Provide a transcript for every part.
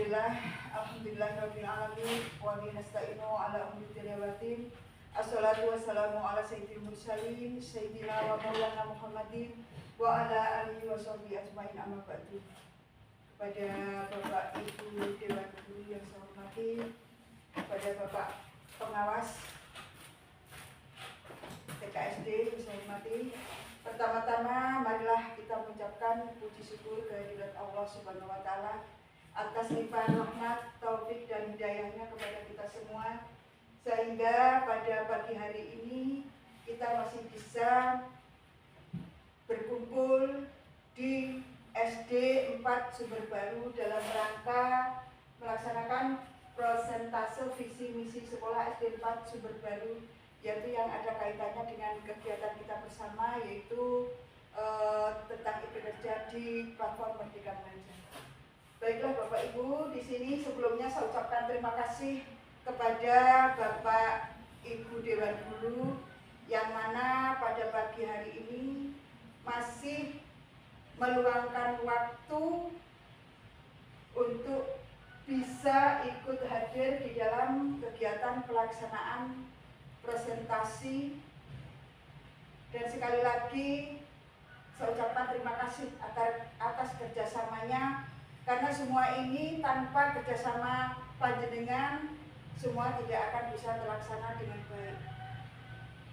Bismillah, alhamdulillahirabbil alamin wa bihi nasta'inu ala umuri dunya. Assalatu wassalamu ala sayyidil mursalin sayyidina wa maulana Muhammadin wa ala alihi wa sahbihi ajmain, amma ba'du. Kepada Bapak Ibu Dewan Guru yang saya hormati, kepada Bapak pengawas TKSD yang saya hormati, pertama-tama marilah kita mengucapkan puji syukur kehadirat Allah Subhanahu wa taala atas limpahan rahmat, taufik dan hidayahnya kepada kita semua, sehingga pada pagi hari ini kita masih bisa berkumpul di SD 4 Sumber Baru dalam rangka melaksanakan presentase visi misi sekolah SD 4 Sumber Baru, yaitu yang ada kaitannya dengan kegiatan kita bersama, yaitu tentang kinerja di platform Merdeka Belajar. Baiklah Bapak Ibu, di sini sebelumnya saya ucapkan terima kasih kepada Bapak Ibu Dewan Guru yang mana pada pagi hari ini masih meluangkan waktu untuk bisa ikut hadir di dalam kegiatan pelaksanaan presentasi. Dan sekali lagi saya ucapkan terima kasih atas kerjasamanya, karena semua ini tanpa kerjasama panjenengan semua tidak akan bisa terlaksana dengan baik.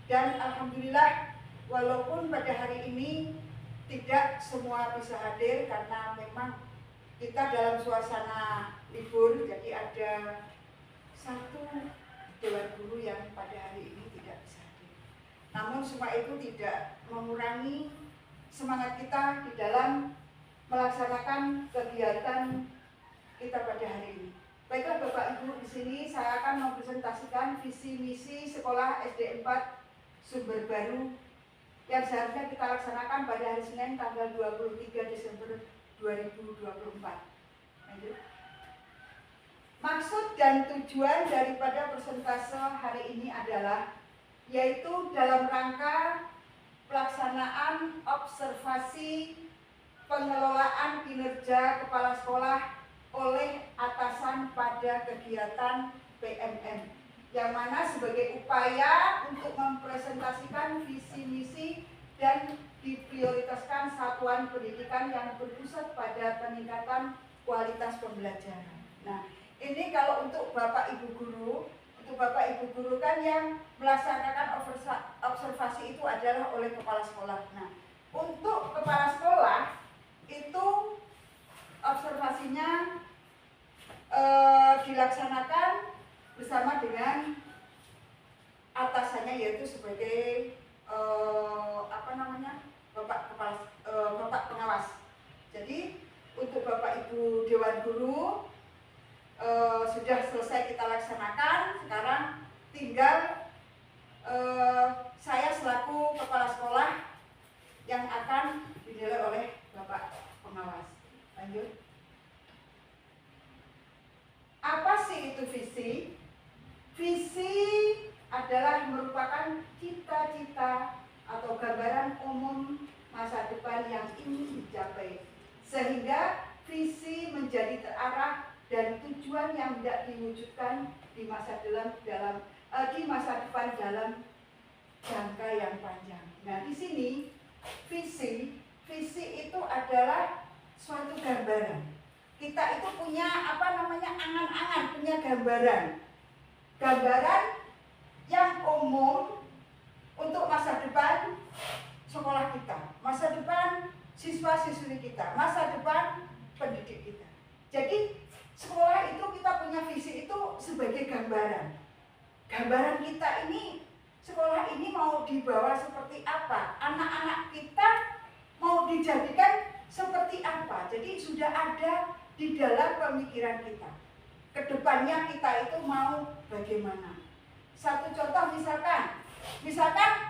Dan alhamdulillah, walaupun pada hari ini tidak semua bisa hadir karena memang kita dalam suasana libur, jadi ada satu Dewan Guru yang pada hari ini tidak bisa hadir. Namun semua itu tidak mengurangi semangat kita di dalam melaksanakan kegiatan kita pada hari ini. Baiklah Bapak Ibu, di sini saya akan mempresentasikan visi misi sekolah SD 4 Sumber Baru yang seharusnya kita laksanakan pada hari Senin tanggal 23 Desember 2024. Lanjut. Maksud dan tujuan daripada presentase hari ini adalah yaitu dalam rangka pelaksanaan observasi pengelolaan kinerja kepala sekolah oleh atasan pada kegiatan PMM, yang mana sebagai upaya untuk mempresentasikan visi misi dan diprioritaskan satuan pendidikan yang berpusat pada peningkatan kualitas pembelajaran. Nah, ini kalau untuk Bapak Ibu Guru, kan yang melaksanakan observasi itu adalah oleh kepala sekolah. Nah, untuk kepala sekolah itu observasinya dilaksanakan bersama dengan atasannya, yaitu sebagai Bapak pengawas. Jadi untuk Bapak Ibu Dewan Guru sudah selesai kita laksanakan. Sekarang tinggal saya selaku kepala sekolah yang akan dinilai oleh Bapak pengawas. Lanjut. Apa sih itu visi? Visi adalah merupakan cita-cita atau gambaran umum masa depan yang ingin dicapai, sehingga visi menjadi terarah dan tujuan yang hendak diwujudkan di masa depan dalam jangka yang panjang. Nah, di sini visi itu adalah suatu gambaran. Kita itu punya angan-angan, punya gambaran yang umum untuk masa depan sekolah kita, masa depan siswa-siswi kita, masa depan pendidik kita. Jadi sekolah itu kita punya visi itu sebagai gambaran. Gambaran kita ini, sekolah ini mau dibawa seperti apa? Anak-anak kita mau dijadikan seperti apa? Jadi sudah ada di dalam pemikiran kita. Kedepannya kita itu mau bagaimana? Satu contoh misalkan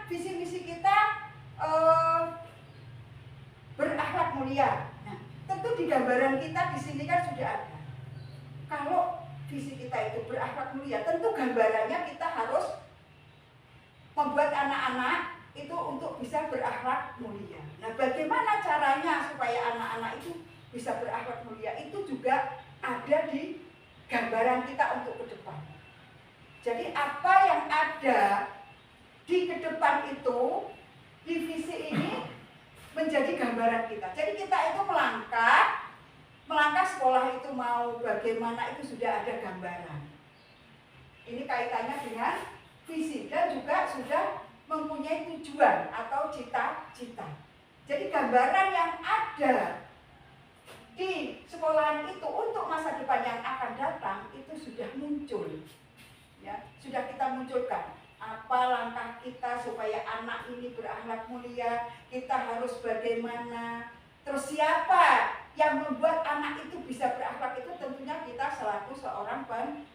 visi misi kita berakhlak mulia. Nah, tentu di gambaran kita di sini kan sudah ada. Kalau visi kita itu berakhlak mulia, tentu gambarannya kita harus membuat anak-anak itu untuk bisa berakhlak mulia. Nah, bagaimana caranya supaya anak-anak itu bisa berakhlak mulia? Itu juga ada di gambaran kita untuk ke depan. Jadi apa yang ada di ke depan itu, di visi ini menjadi gambaran kita. Jadi kita itu melangkah sekolah itu mau bagaimana itu sudah ada gambaran. Ini kaitannya dengan visi dan juga sudah mempunyai tujuan atau cita-cita. Jadi gambaran yang ada di sekolahan itu untuk masa depan yang akan datang itu sudah muncul. Ya, sudah kita munculkan. Apa langkah kita supaya anak ini berakhlak mulia, kita harus bagaimana. Terus siapa yang membuat anak itu bisa berakhlak itu tentunya kita selaku seorang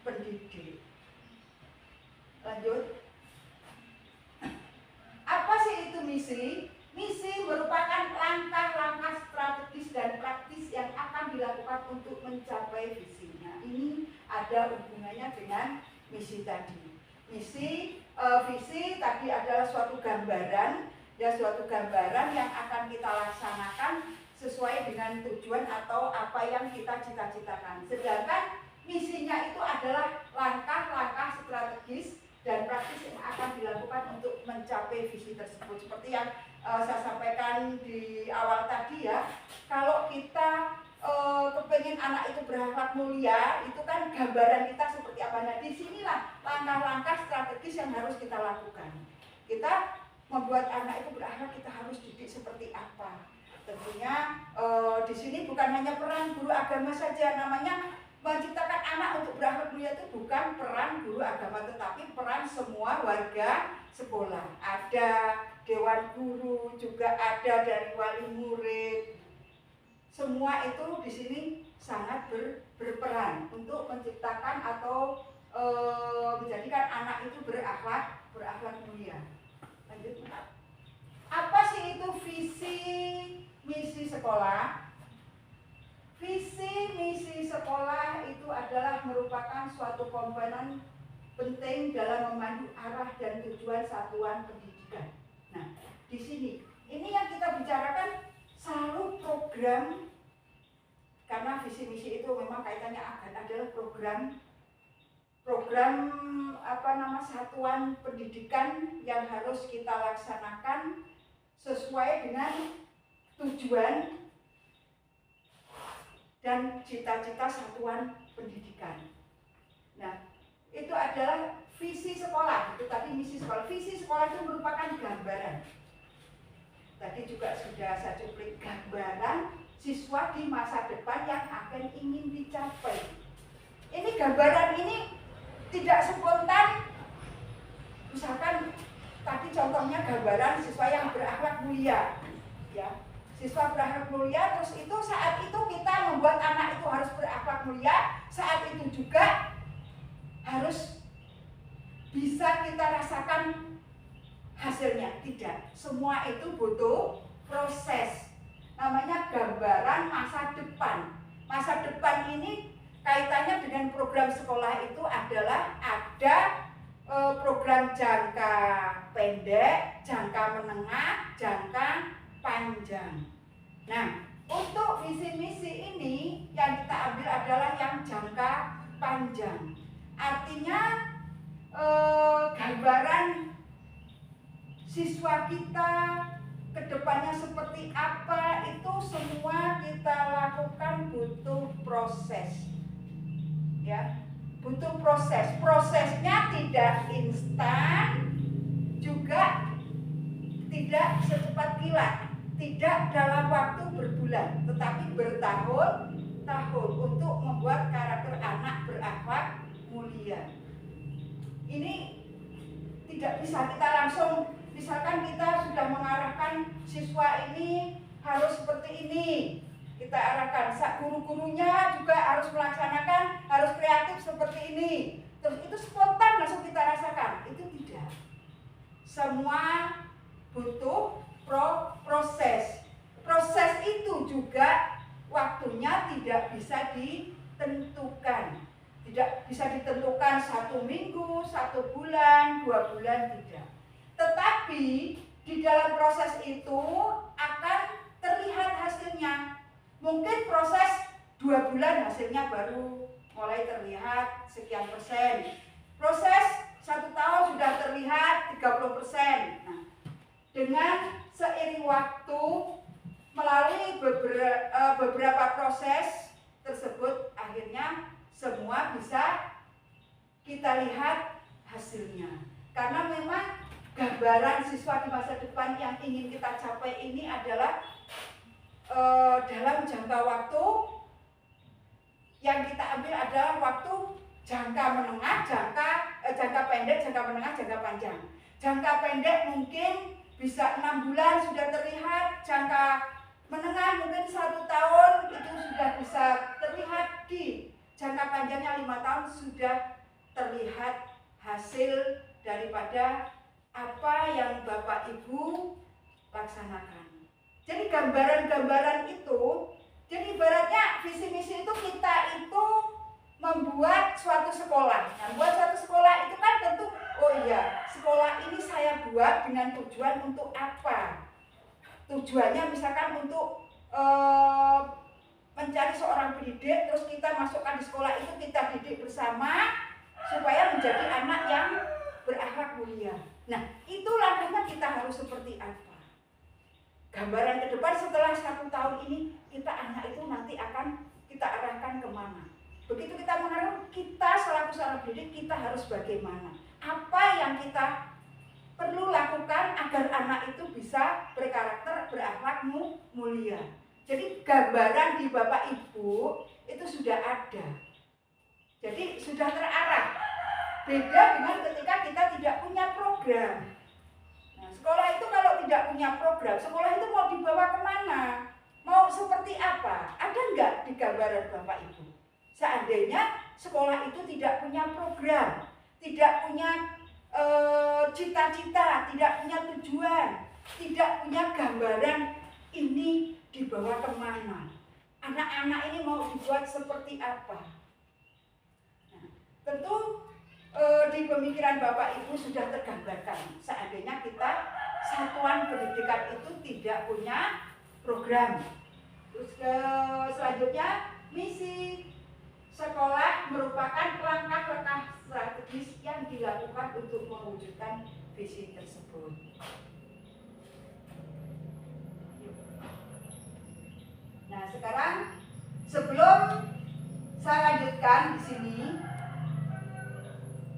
pendidik. Lanjut. Apa sih itu misi? Misi merupakan langkah-langkah strategis dan praktis yang akan dilakukan untuk mencapai visinya. Ini ada hubungannya dengan misi tadi. Visi tadi adalah suatu gambaran, ya suatu gambaran yang akan kita laksanakan sesuai dengan tujuan atau apa yang kita cita-citakan. Sedangkan misinya itu adalah langkah-langkah strategis dan praktis yang akan dilakukan untuk mencapai visi tersebut. Seperti yang saya sampaikan di awal tadi ya, kalau kita kepengen anak itu berakhlak mulia, itu kan gambaran kita seperti apa. Nah, disinilah langkah-langkah strategis yang harus kita lakukan. Kita membuat anak itu berakhlak, kita harus didik seperti apa. Tentunya di sini bukan hanya peran guru agama saja, namanya menciptakan anak untuk berakhlak mulia itu bukan peran guru agama, tetapi peran semua warga sekolah. Ada dewan guru, juga ada dari wali murid. Semua itu di sini sangat berperan untuk menciptakan atau menjadikan anak itu berakhlak mulia. Lanjut. Apa sih itu visi misi sekolah? Visi misi sekolah itu adalah merupakan suatu komponen penting dalam memandu arah dan tujuan satuan pendidikan. Nah, di sini ini yang kita bicarakan selalu program, karena visi misi itu memang kaitannya adalah program satuan pendidikan yang harus kita laksanakan sesuai dengan tujuan dan cita-cita satuan pendidikan. Nah, itu adalah visi sekolah, itu tadi misi sekolah. Visi sekolah itu merupakan gambaran. Tadi juga sudah saya cuplik, gambaran siswa di masa depan yang akan ingin dicapai. Ini gambaran ini tidak spontan. Misalkan tadi contohnya gambaran siswa yang berakhlak mulia, ya. Siswa berakhlak mulia, terus itu saat itu kita membuat anak itu harus berakhlak mulia, saat itu juga harus bisa kita rasakan hasilnya. Tidak, semua itu butuh proses. Namanya gambaran masa depan. Masa depan ini kaitannya dengan program sekolah itu adalah ada program jangka pendek, jangka menengah, jangka panjang. Nah, untuk visi misi ini yang kita ambil adalah yang jangka panjang. Artinya gambaran siswa kita kedepannya seperti apa itu semua kita lakukan butuh proses. Ya, butuh proses. Prosesnya tidak instan, juga tidak secepat kilat. Tidak dalam waktu berbulan, tetapi bertahun-tahun untuk membuat karakter anak berakhlak mulia. Ini tidak bisa kita langsung, misalkan kita sudah mengarahkan siswa ini harus seperti ini, kita arahkan, guru-gurunya juga harus melaksanakan, harus kreatif seperti ini, terus itu spontan langsung kita rasakan, itu tidak. Semua butuh proses. Proses itu juga waktunya tidak bisa ditentukan. Tidak bisa ditentukan 1 minggu, 1 bulan, 2 bulan, tidak. Tetapi di dalam proses itu akan terlihat hasilnya. Mungkin proses 2 bulan hasilnya baru mulai terlihat sekian persen. Proses 1 tahun sudah terlihat 30%. Nah, dengan seiring waktu melalui beberapa proses tersebut, akhirnya semua bisa kita lihat hasilnya. Karena memang gambaran siswa di masa depan yang ingin kita capai ini adalah dalam jangka waktu yang kita ambil adalah waktu jangka menengah, jangka pendek, jangka menengah, jangka panjang. Jangka pendek mungkin bisa 6 bulan sudah terlihat, jangka menengah mungkin 1 tahun itu sudah bisa terlihat, di jangka panjangnya 5 tahun sudah terlihat hasil daripada apa yang Bapak Ibu laksanakan. Jadi gambaran-gambaran itu, jadi ibaratnya visi misi itu kita itu membuat suatu sekolah. Nah, buat suatu sekolah itu kan tentu, oh iya, sekolah ini saya buat dengan tujuan untuk apa? Tujuannya misalkan untuk mencari seorang pendidik, terus kita masukkan di sekolah itu, kita didik bersama supaya menjadi anak yang berakhlak mulia. Nah, itu langkahnya kita harus seperti apa? Gambaran ke depan setelah 1 tahun ini, kita anak itu nanti akan kita arahkan kemana? Begitu kita mengarah, kita selaku seorang pendidik, kita harus bagaimana? Apa yang kita perlu lakukan agar anak itu bisa berkarakter, berakhlak mulia? Jadi gambaran di Bapak Ibu itu sudah ada. Jadi sudah terarah. Beda dengan ketika kita tidak punya program. Nah, sekolah itu kalau tidak punya program, sekolah itu mau dibawa kemana? Mau seperti apa? Ada enggak di gambaran Bapak Ibu? Seandainya sekolah itu tidak punya program, tidak punya cita-cita, tidak punya tujuan, tidak punya gambaran ini dibawa kemana, anak-anak ini mau dibuat seperti apa. Nah, tentu di pemikiran Bapak Ibu sudah tergambarkan seandainya kita satuan pendidikan itu tidak punya program. Terus selanjutnya, misi sekolah merupakan langkah-langkah strategis yang dilakukan untuk mewujudkan visi tersebut. Nah, sekarang sebelum saya lanjutkan di sini,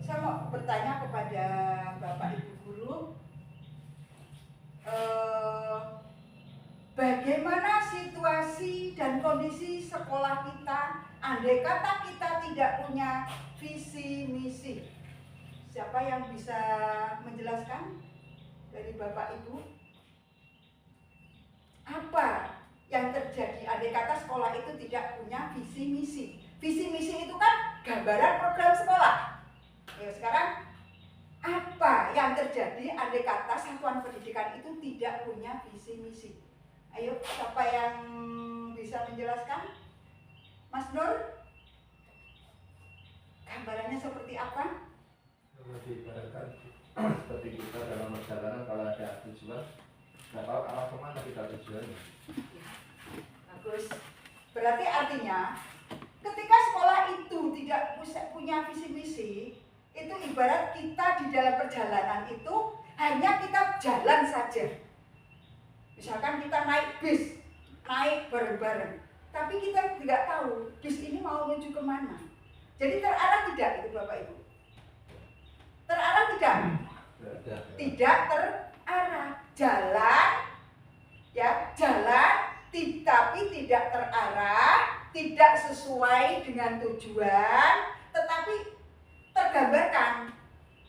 saya mau bertanya kepada Bapak Ibu guru, bagaimana situasi dan kondisi sekolah kita andai kata kita tidak punya visi misi? Siapa yang bisa menjelaskan dari Bapak Ibu? Apa yang terjadi andai kata sekolah itu tidak punya visi misi? Visi misi itu kan gambaran program sekolah. Ya, sekarang apa yang terjadi andai kata satuan pendidikan itu tidak punya visi misi? Ayo, siapa yang bisa menjelaskan? Mas Nur, gambarannya seperti apa? Diibaratkan seperti kita dalam perjalanan, kalau ada tujuan, nggak tahu arah kemana kita tujuannya. Bagus. Berarti artinya, ketika sekolah itu tidak punya visi misi, itu ibarat kita di dalam perjalanan itu hanya kita jalan saja. Misalkan kita naik bis, naik bareng-bareng, tapi kita tidak tahu bis ini mau menuju kemana. Jadi terarah tidak itu Bapak Ibu? Terarah tidak? Tidak terarah. Jalan, ya jalan, tapi tidak terarah, tidak sesuai dengan tujuan, tetapi tergambarkan.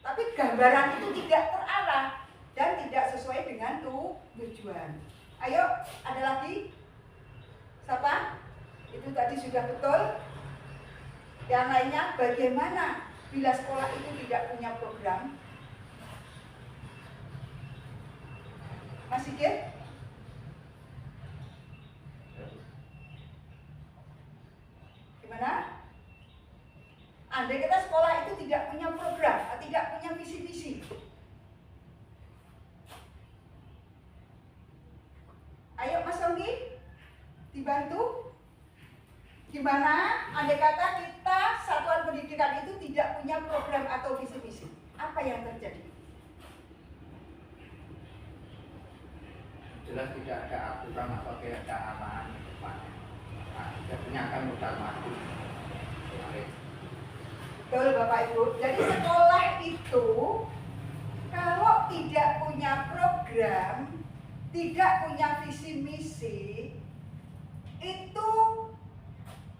Tapi gambaran itu tidak terarah dan tidak sesuai dengan tujuan. Ayo, ada lagi? Siapa? Itu tadi sudah betul. Yang lainnya, bagaimana bila sekolah itu tidak punya program? Mas Sigit? Gimana? Andai kata sekolah itu tidak punya program, tidak punya visi-misi, ayo Mas Onggi, dibantu. Gimana andai kata kita yang terjadi? Jelas tidak ada aturan atau keadaan ke depannya. Nah, jadinya akan mudah mati. Betul Bapak Ibu. Jadi sekolah itu kalau tidak punya program, tidak punya visi misi, itu